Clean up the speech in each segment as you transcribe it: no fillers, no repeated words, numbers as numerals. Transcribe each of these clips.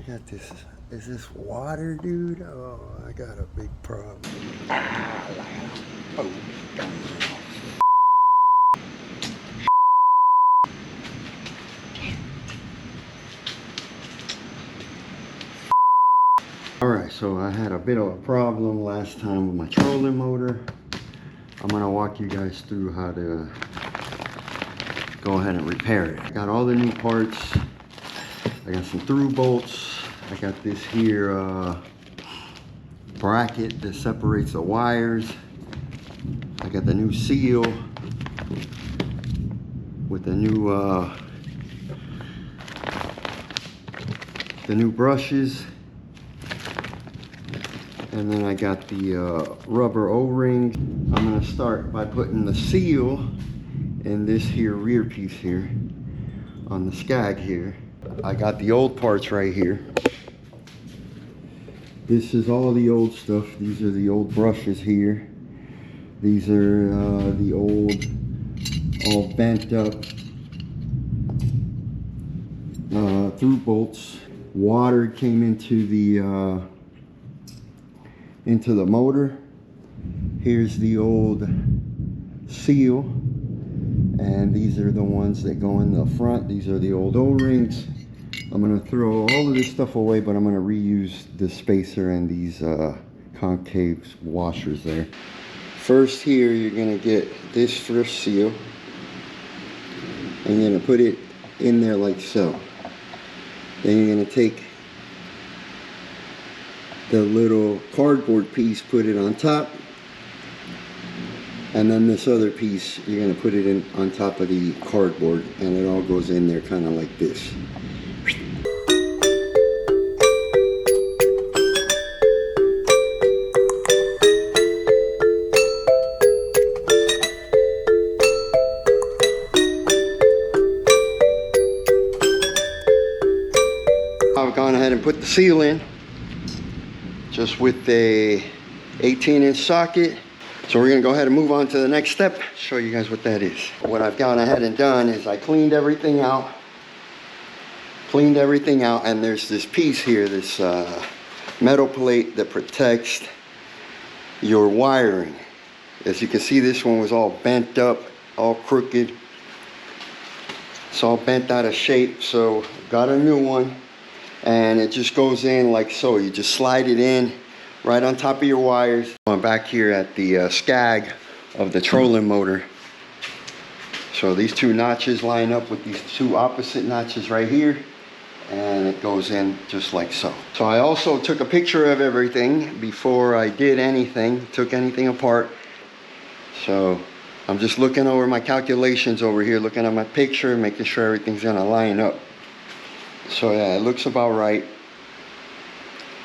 got this. Is this water, dude? Oh, I got a big problem. Oh. Alright, so I had a bit of a problem last time with my trolling motor. I'm gonna walk you guys through how to go ahead and repair it. I got all the new parts. I got some through bolts. I got this here bracket that separates the wires. I got the new seal with the new brushes. And then I got the rubber O-ring. I'm gonna start by putting the seal in this here rear piece here on the skag here. I got the old parts right here. This is all the old stuff. These are the old brushes here. These are the old, all bent up through bolts. Water came into the motor. Here's the old seal, and these are the ones that go in the front. These are the old O-rings. I'm gonna throw all of this stuff away, but I'm gonna reuse the spacer and these concave washers there. First here, you're gonna get this first seal, and you're gonna put it in there like so. Then you're gonna take the little cardboard piece, put it on top, and then this other piece you're going to put it in on top of the cardboard, and it all goes in there kind of like this. I've gone ahead and put the seal in, just with a 18-inch socket. So we're gonna go ahead and move on to the next step, show you guys what that is. What I've gone ahead and done is I cleaned everything out, and there's this piece here, this metal plate that protects your wiring. As you can see, this one was all bent up, all crooked. It's all bent out of shape, so got a new one. And it just goes in like so. You just slide it in right on top of your wires. I'm back here at the skag of the trolling motor. So these two notches line up with these two opposite notches right here, and it goes in just like so. So I also took a picture of everything before I did anything, took anything apart. So I'm just looking over my calculations over here, looking at my picture, making sure everything's gonna line up. So yeah, it looks about right.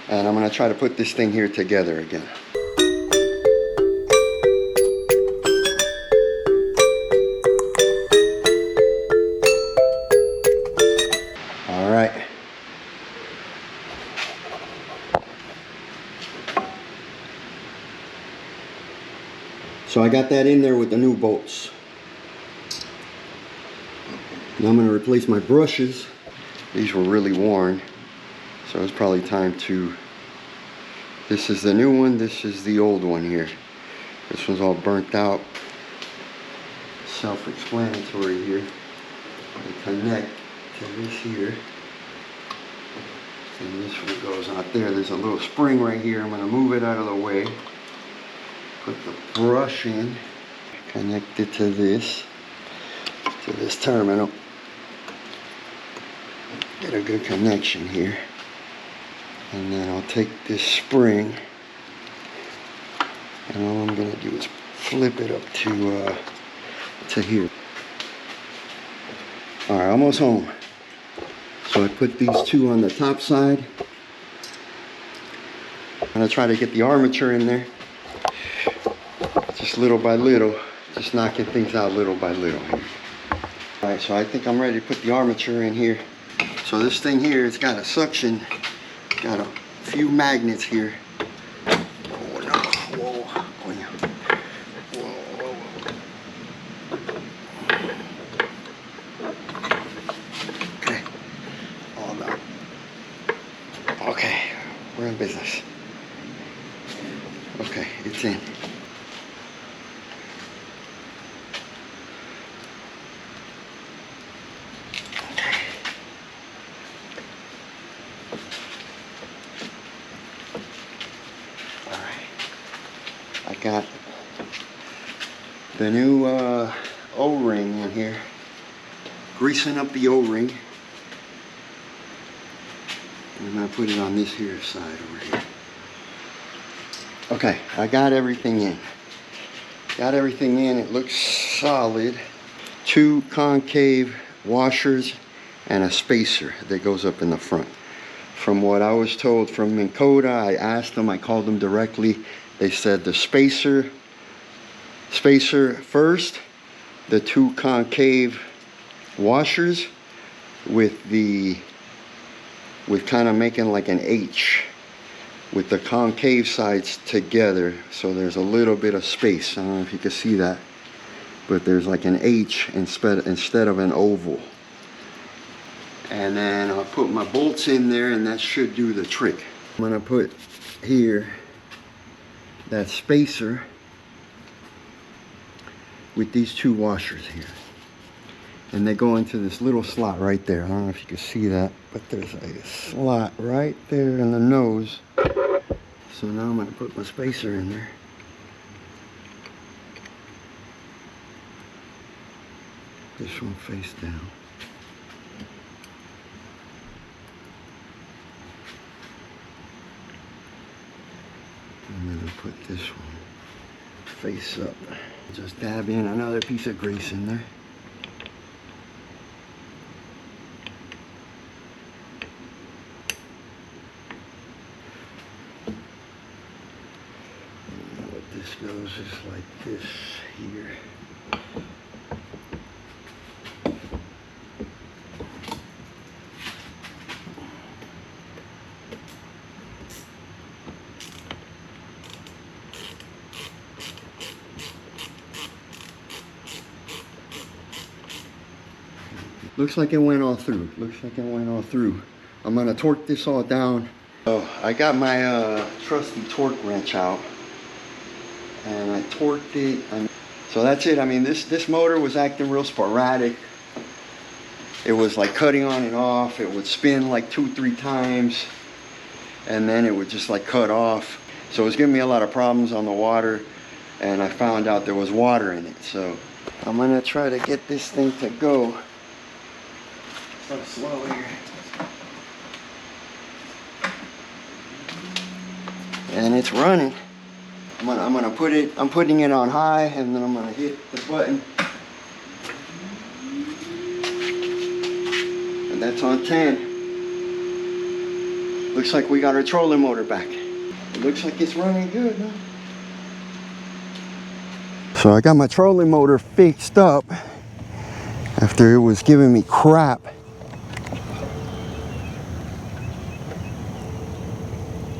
And I'm gonna try to put this thing here together again. All right. So I got that in there with the new bolts. Now I'm gonna replace my brushes. These were really worn, so it's probably time to, this is the new one, this is the old one here. This one's all burnt out. Self-explanatory here. They connect to this here. And this one goes out there. There's a little spring right here. I'm gonna move it out of the way. Put the brush in, connect it to this terminal. Get a good connection here, and then I'll take this spring, and all I'm gonna do is flip it up to here. All right, almost home. So I put these two on the top side. I'm gonna try to get the armature in there, just little by little, just knocking things out little by little here. All right, so I think I'm ready to put the armature in here. So this thing here, it's got a suction, got a few magnets here. Oh no, whoa, oh yeah. Whoa. Okay, hold on. We're in business. Okay, it's in. I got the new O-ring in here, greasing up the O-ring. I'm gonna put it on this here side over here. Okay, I got everything in. Got everything in, it looks solid. 2 concave washers and a spacer that goes up in the front. From what I was told from Minn Kota, I asked them, I called them directly. They said the spacer first, the 2 concave washers with kind of making like an H with the concave sides together, so there's a little bit of space. I don't know if you can see that, but there's like an H instead of an oval. And then I'll put my bolts in there, and that should do the trick. I'm gonna put here that spacer with these 2 washers here, and they go into this little slot right there. I don't know if you can see that, but there's a slot right there in the nose. So now I'm gonna put my spacer in there. This one face down. I'm gonna put this one face up. Just dab in another piece of grease in there. And what this goes is like this here. Looks like it went all through. Looks like it went all through. I'm gonna torque this all down. Oh, I got my trusty torque wrench out, and I torqued it. So that's it. I mean, this motor was acting real sporadic. It was like cutting on and off. It would spin like 2-3 times, and then it would just like cut off. So it was giving me a lot of problems on the water, and I found out there was water in it. So I'm gonna try to get this thing to go. Start slow here. And it's running. I'm putting it on high, and then I'm gonna hit the button. And that's on 10. Looks like we got our trolling motor back. It looks like it's running good, huh? So I got my trolling motor fixed up after it was giving me crap.